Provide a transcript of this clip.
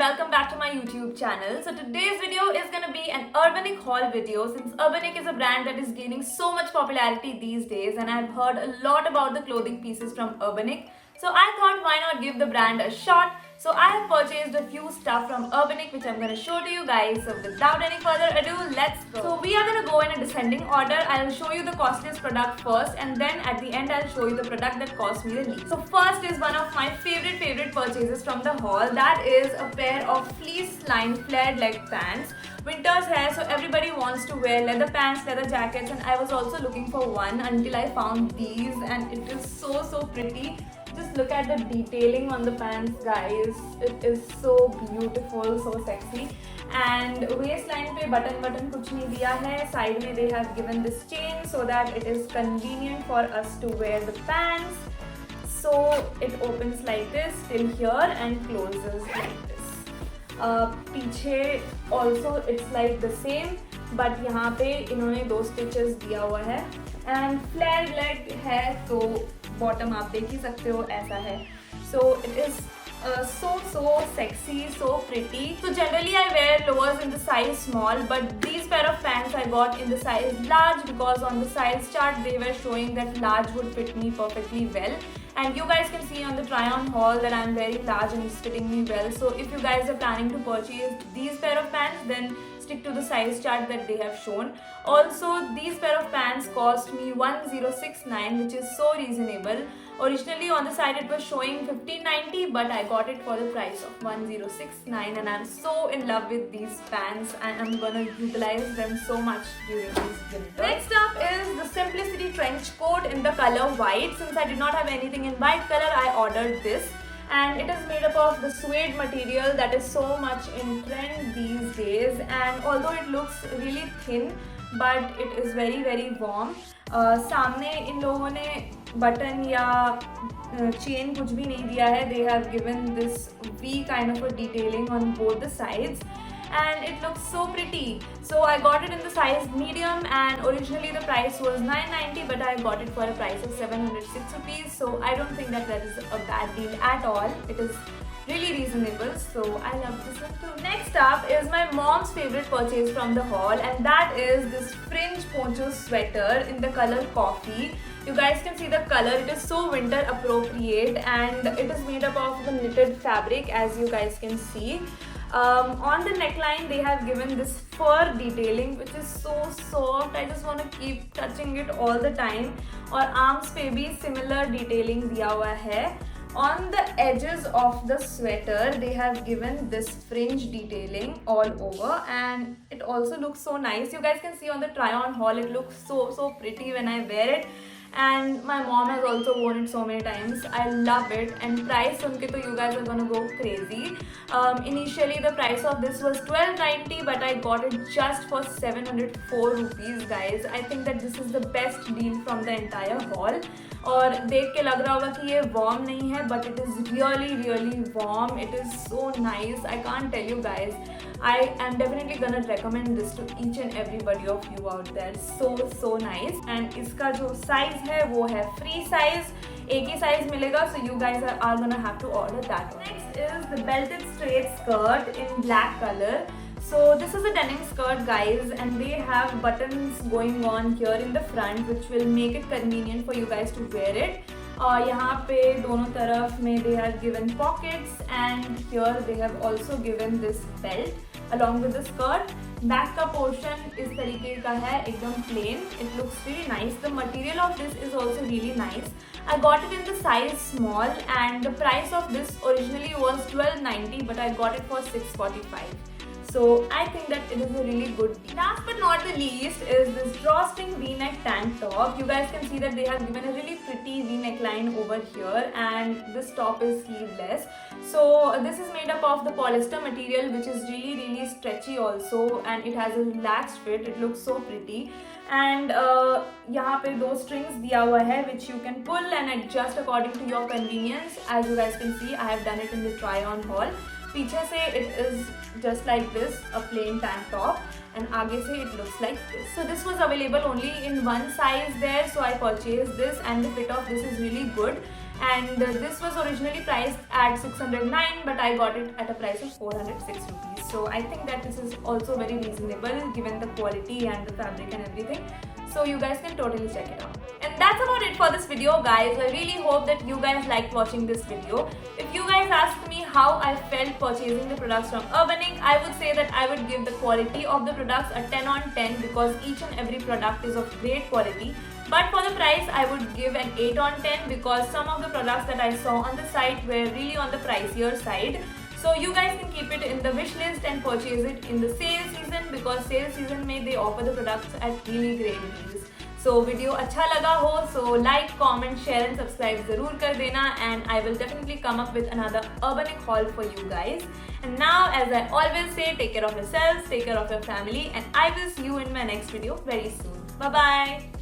welcome back to my YouTube channel. So today's video is gonna be an Urbanic haul video since Urbanic is a brand that is gaining so much popularity these days and I've heard a lot about the clothing pieces from Urbanic. So I thought why not give the brand a shot. So I have purchased a few stuff from Urbanic which I'm going to show to you guys. So without any further ado, let's go. So we are going to go in a descending order. I'll show you the costliest product first and then at the end I'll show you the product that cost me the least. So first is one of my favorite purchases from the haul. That is a pair of fleece lined flared leg pants. Winter's here, so everybody wants to wear leather pants, leather jackets, and I was also looking for one until I found these and it is so pretty. Just look at the detailing on the pants, guys. It is so beautiful, so sexy. And waistline पे button कुछ नहीं दिया है. Side में they have given this chain so that it is convenient for us to wear the pants. So it opens like this till here and closes like this. पीछे also it's like the same, but यहाँ पे इन्होंने दो stitches दिया हुआ है. And flared leg है तो bottom आप देख ही सकते हो ऐसा है. So it is so sexy, so pretty. So generally I wear lowers in the size small, but these pair of pants I got in the size large because on the size chart they were showing that large would fit me perfectly well. And you guys can see on the try on haul that I'm very large and it's fitting me well. So if you guys are planning to purchase these pair of pants, then stick to the size chart that they have shown. Also, these pair of pants cost me 1069, which is so reasonable. Originally on the site it was showing 1590, but I got it for the price of 1069 and I'm so in love with these pants and I'm gonna utilize them so much during this winter. Next up is the Simplicity trench coat in the color white. Since I did not have anything in white color, I ordered this. And it is made up of the suede material that is so much in trend these days, and although it looks really thin but it is very warm. सामने इन लोगों ने button या chain कुछ भी नहीं दिया है. They have given this V kind of a detailing on both the sides and it looks so pretty. So I got it in the size medium and originally the price was 990, but I got it for a price of 706 rupees. So I don't think that is a bad deal at all. It is really reasonable, so I love this one too. Next up is my mom's favorite purchase from the haul, and that is this fringe poncho sweater in the color coffee. You guys can see the color. It is so winter appropriate and it is made up of the knitted fabric, as you guys can see. On the neckline they have given this fur detailing which is so soft. I just want to keep touching it all the time. और arms पे भी similar detailing दिया हुआ है. On the edges of the sweater they have given this fringe detailing all over and it also looks so nice. You guys can see on the try on haul it looks so pretty when I wear it. And my mom has also worn it so many times. I love it. And price sunke to you guys are gonna go crazy. Initially the price of this was 1290, but I got it just for 704 rupees, guys. I think that this is the best deal from the entire haul. और देख के लग रहा होगा कि ये warm नहीं है, but it is really warm. It is so nice. I can't tell you guys. I am definitely gonna recommend this to each and everybody of you out there. So nice. And इसका जो size है वो है free size. एक ही size मिलेगा, so you guys are gonna have to order that one. Next is the belted straight skirt in black color. So this is a denim skirt, guys, and they have buttons going on here in the front which will make it convenient for you guys to wear it. यहाँ पे दोनों तरफ में they have given pockets and here they have also given this belt along with the skirt. Back का portion इस तरीके का है, एकदम plain. It looks really nice. The material of this is also really nice. I got it in the size small and the price of this originally was 1290, but I got it for 645. So I think that it is a really good deal. Last but not the least is this drawstring V-neck tank top. You guys can see that they have given a really pretty V-neck line over here and this top is sleeveless. So this is made up of the polyester material which is really stretchy also and it has a relaxed fit. It looks so pretty. And यहाँ पे दो strings दिया हुआ है which you can pull and adjust according to your convenience. As you guys can see, I have done it in the try on haul. पीछे से it is just like this, a plain tank top, and आगे से it looks like this. So this was available only in one size there, so I purchased this and the fit of this is really good. and this was originally priced at 609, but I got it at a price of 406 rupees. So I think that this is also very reasonable given the quality and the fabric and everything. So you guys can totally check it out. And that's about it for this video, guys. I really hope that you guys liked watching this video. If you guys asked me how I felt purchasing the products from Urbanic, I would say that I would give the quality of the products a 10 on 10 because each and every product is of great quality. But for the price, I would give an 8 on 10 because some of the products that I saw on the site were really on the pricier side. So you guys can keep it in the wish list and purchase it in the sale season because sale season में they offer the products at really great deals. So video अच्छा लगा हो so like, comment, share and subscribe ज़रूर कर देना and I will definitely come up with another Urbanic haul for you guys. And now, as I always say, take care of yourselves, take care of your family, and I will see you in my next video very soon. Bye bye.